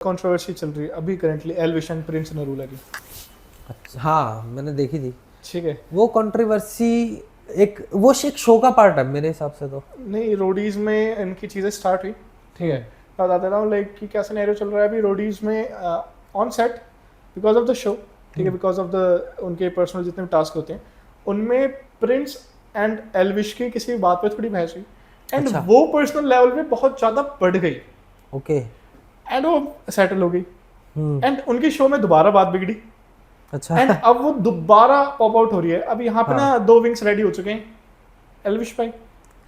Controversy चल रही है अभी currently Elvish and Prince Narula की। अच्छा, हाँ मैंने देखी थी ठीक है। वो कंट्रोवर्सी। एक शो का पार्ट है मेरे हिसाब से तो। नहीं, रोडीज में इनकी चीज़ें स्टार्ट हुई। ठीक है। हम्म। मैं बता देता हूँ लाइक कि क्या सिनेरियो चल रहा है अभी रोडीज में on set because of the show. ठीक है, बिकॉज ऑफ द उनके पर्सनल जितने टास्क होते हैं उनमें प्रिंस एंड एल्विश की किसी बात पे थोड़ी बहस हुई एंड अच्छा। वो पर्सनल लेवल पे बहुत ज़्यादा बढ़ गई ओके। एंड वो सेटल हो गई हम्म। एंड उनकी शो में दोबारा बात बिगड़ी अच्छा। एंड अब वो दोबारा पॉप आउट हो रही है। अब यहाँ पे हाँ ना दो विंग्स रेडी हो चुके हैं, एल्विश भाई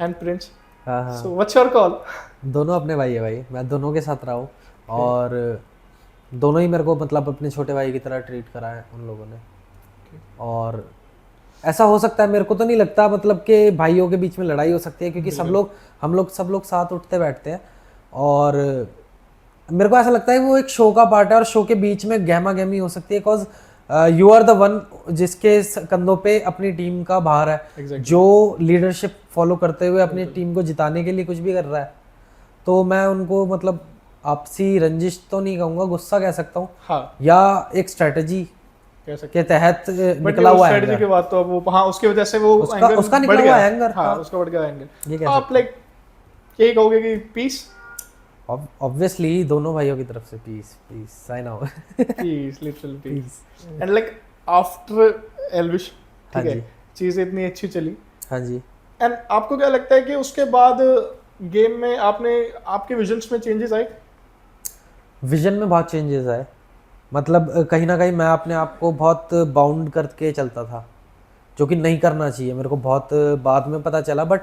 एंड प्रिंस। हाँ सो हाँ। What's your call? दोनों अपने भाई है भाई, मैं दोनों के साथ रहा हूँ। और दोनों ही मेरे को मतलब अपने छोटे भाई की तरह ट्रीट करा है उन लोगों ने। और ऐसा हो सकता है, मेरे को तो नहीं लगता मतलब कि भाइयों के बीच में लड़ाई हो सकती है, क्योंकि सब लोग साथ उठते बैठते हैं। और मेरे को ऐसा लगता है वो एक शो का पार्ट है, और शो के बीच में गहमा गहमी हो सकती है, because you are the one जिसके कंधों पे अपनी टीम का भार है। Exactly. जो लीडरशिप फॉलो करते हुए अपनी टीम को जिताने के लिए कुछ भी कर रहा है। तो मैं उनको मतलब आपसी रंजिश तो नहीं कहूँगा, गुस्सा कह सकता हूँ, हाँ, या एक स्ट्रेटजी कह सकते के तहत हैं। बट निकला उस हुआ स्ट्रेटजी के एंगर। बाद तो अब वो हाँ उसकी वजह से वो उसका एंगल उसका बढ़ निकला हुआ गया। एंगर, हाँ, हाँ उसका बढ़ गया एंगल। ये तो कह आप सकते हैं। लाइक यही कहोगे कि पीस ऑब्वियसली दोनों भाइयों की तरफ से peace peace sign out. Peace literal peace peace. And like after Elvish. हाँ ठीक है, जी। चीज़ें इतनी अच्छी चली हाँ जी। एंड आपको क्या लगता है कि उसके बाद गेम में आपने आपके विजन्स में चेंजेस आए? विजन में बहुत चेंजेस आए। मतलब कहीं ना कहीं मैं अपने आप को बहुत बाउंड करके चलता था, जो कि नहीं करना चाहिए। मेरे को बहुत बाद में पता चला, बट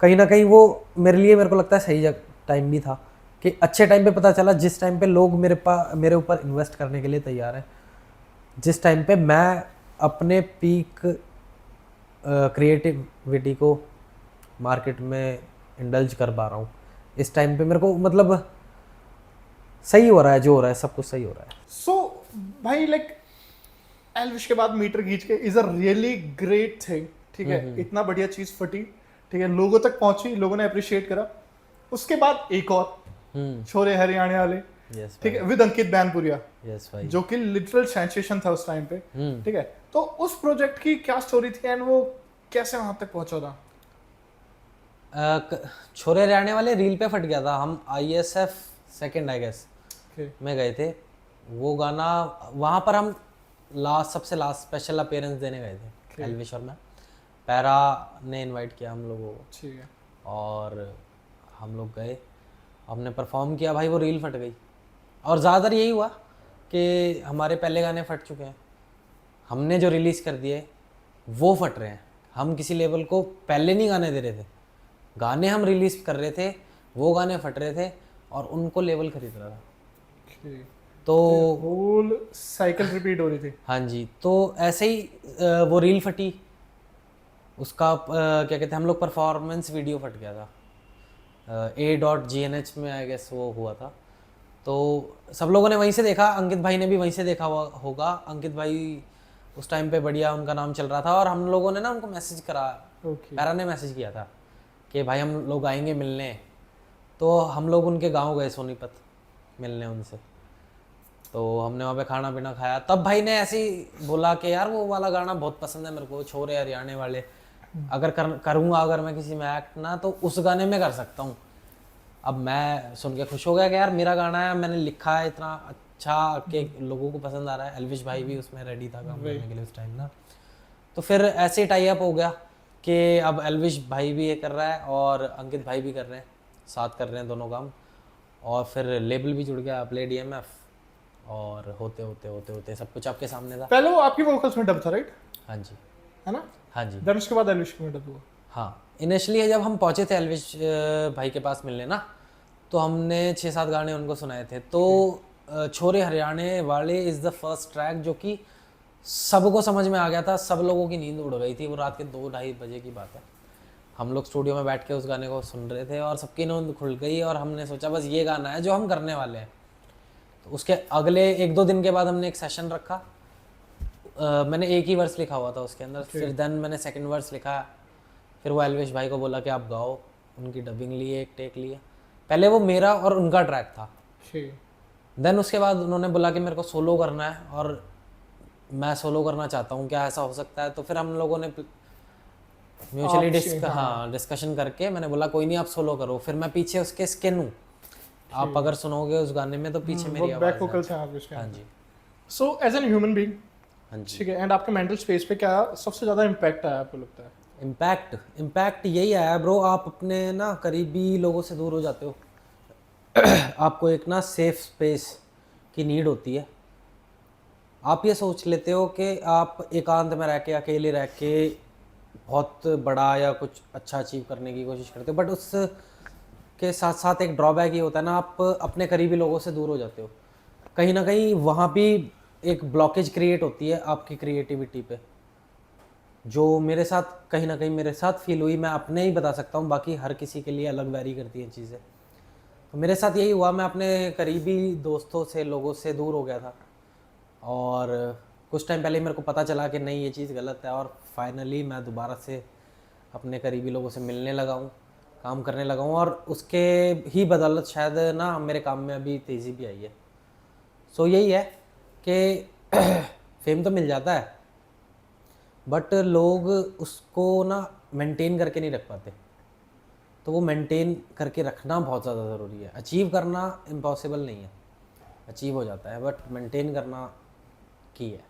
कहीं ना कहीं वो मेरे लिए, मेरे को लगता है सही टाइम भी था, कि अच्छे टाइम पे पता चला, जिस टाइम पे लोग मेरे ऊपर इन्वेस्ट करने के लिए तैयार हैं, जिस टाइम पे मैं अपने पीक क्रिएटिविटी को मार्केट में इंडल्ज कर पा रहा हूँ। इस टाइम पे मेरे को मतलब सही हो रहा है, जो हो रहा है सब कुछ सही हो रहा है। सो भाई लाइक एल्विश के बाद मीटर खींच के is a really great thing. ठीक है, इतना बढ़िया चीज फटी। ठीक है, लोगों तक पहुंची, लोगों ने अप्रिशिएट करा। उसके बाद एक और छोरे हरियाणा वाले। यस ठीक है, भाई। विद अंकित बैनपुरिया, यस भाई। जो कि लिटरल सेंसेशन था उस टाइम पे। ठीक है, तो उस प्रोजेक्ट की क्या स्टोरी थी एंड वो कैसे वहां तक पहुंचा था? छोरे हरियाणा वाले रील पे फट गया था। हम ISF second I guess Okay. में गए थे। वो गाना वहाँ पर हम सबसे लास्ट स्पेशल अपीयरेंस देने गए थे, एल्विश और मैं। पैरा ने इनवाइट किया हम लोगों को, ठीक है। और हम लोग गए, हमने परफॉर्म किया भाई, वो रील फट गई। और ज़्यादातर यही हुआ कि हमारे पहले गाने फट चुके हैं, हमने जो रिलीज़ कर दिए वो फट रहे हैं। हम किसी लेवल को पहले नहीं गाने दे रहे थे, गाने हम रिलीज़ कर रहे थे, वो गाने फट रहे थे और उनको लेवल खरीद रहा था। तो होल साइकिल रिपीट हो रही थी। हाँ जी, तो ऐसे ही वो रील फटी, उसका क्या कहते हैं हम लोग, परफॉर्मेंस वीडियो फट गया था। A.GNH में आई गेस वो हुआ था। तो सब लोगों ने वहीं से देखा, अंकित भाई ने भी वहीं से देखा हुआ होगा। अंकित भाई उस टाइम पे बढ़िया उनका नाम चल रहा था, और हम लोगों ने ना उनको मैसेज करा, पैरा ने मैसेज किया था कि भाई हम लोग आएंगे मिलने। तो हम लोग उनके गांव गए सोनीपत मिलने उनसे। तो हमने वहाँ पे खाना पीना खाया, तब भाई ने ऐसे ही बोला कि यार वो वाला गाना बहुत पसंद है मेरे को, छोरे हरियाणा वाले। अगर करूँगा अगर मैं किसी में एक्ट ना, तो उस गाने में कर सकता हूँ। अब मैं सुन के खुश हो गया कि यार मेरा गाना है, मैंने लिखा है इतना अच्छा कि लोगों को पसंद आ रहा है। एल्विश भाई भी उसमें रेडी था काम करने के लिए उस टाइम ना। तो फिर ऐसे ही टाई अप हो गया कि अब एल्विश भाई भी ये कर रहा है और अंकित भाई भी कर रहे हैं, साथ कर रहे हैं दोनों काम। और फिर लेबल भी जुड़ गया, प्ले DMF, और होते होते होते होते सब कुछ आपके सामने था। पहले वो आपकी वोकल्स में डब था, राइट? हाँ जी। है ना? हाँ जी। देन उसके बाद एल्विश में डब हुआ। हाँ, इनिशियली जब हम पहुँचे थे एल्विश भाई के पास मिलने ना, तो हमने 6-7 गाने उनको सुनाए थे। तो छोरे हरियाणा वाले इज़ द फर्स्ट ट्रैक जो कि सबको समझ में आ गया था। सब लोगों की नींद उड़ गई थी, वो रात के 2-2:30 बजे की बात है। हम लोग स्टूडियो में बैठ के उस गाने को सुन रहे थे और सबकी नींद खुल गई, और हमने सोचा बस ये गाना है जो हम करने वाले हैं। तो उसके अगले 1-2 दिन के बाद हमने एक सेशन रखा। मैंने एक ही वर्स लिखा हुआ था उसके अंदर। फिर देन मैंने सेकंड वर्स लिखा। फिर वो एल्विश भाई को बोला कि आप गाओ, उनकी डबिंग लिए, एक टेक लिए। पहले वो मेरा और उनका ट्रैक था, देन उसके बाद उन्होंने बोला कि मेरे को सोलो करना है और मैं सोलो करना चाहता हूँ, क्या ऐसा हो सकता है? तो फिर हम लोगों ने म्यूचुअली डिस्कशन करके मैंने बोला कोई नहीं, आप सोलो करो। फिर मैं पीछे उसके स्किन हूँ, आप अगर सुनोगे उस गाने में तो पीछे मेरी वो आवाज़ बैक है। वोकल्स हैं आपके उसके हाँ जी, so as a human being, हाँ जी। ठीक है, एंड आपके मेंटल स्पेस पे क्या सबसे ज्यादा इम्पैक्ट आया आपको लगता है? इम्पैक्ट यही आया ब्रो, आप अपने ना करीबी लोगों से दूर हो जाते हो। आपको एक ना सेफ स्पेस की नीड होती है। आप ये सोच लेते हो कि आप एकांत में रह के, अकेले रह के बहुत बड़ा या कुछ अच्छा अचीव करने की कोशिश करते हो, बट उस के साथ साथ एक ड्रॉबैक ये होता है ना, आप अपने करीबी लोगों से दूर हो जाते हो। कहीं ना कहीं वहाँ भी एक ब्लॉकेज क्रिएट होती है आपकी क्रिएटिविटी पे, जो मेरे साथ कहीं ना कहीं मेरे साथ फील हुई। मैं अपने ही बता सकता हूँ, बाकी हर किसी के लिए अलग वैरी करती हैं चीज़ें। तो मेरे साथ यही हुआ, मैं अपने करीबी दोस्तों से, लोगों से दूर हो गया था, और कुछ टाइम पहले मेरे को पता चला कि नहीं ये चीज़ गलत है, और फाइनली मैं दोबारा से अपने करीबी लोगों से मिलने लगा हूँ, काम करने लगा हूँ, और उसके ही बदौलत शायद ना मेरे काम में अभी तेज़ी भी आई है। सो यही है कि फेम तो मिल जाता है, बट लोग उसको ना मेंटेन करके नहीं रख पाते। तो वो मेंटेन करके रखना बहुत ज़्यादा ज़रूरी है। अचीव करना इम्पॉसिबल नहीं है, अचीव हो जाता है, बट मेंटेन करना की है।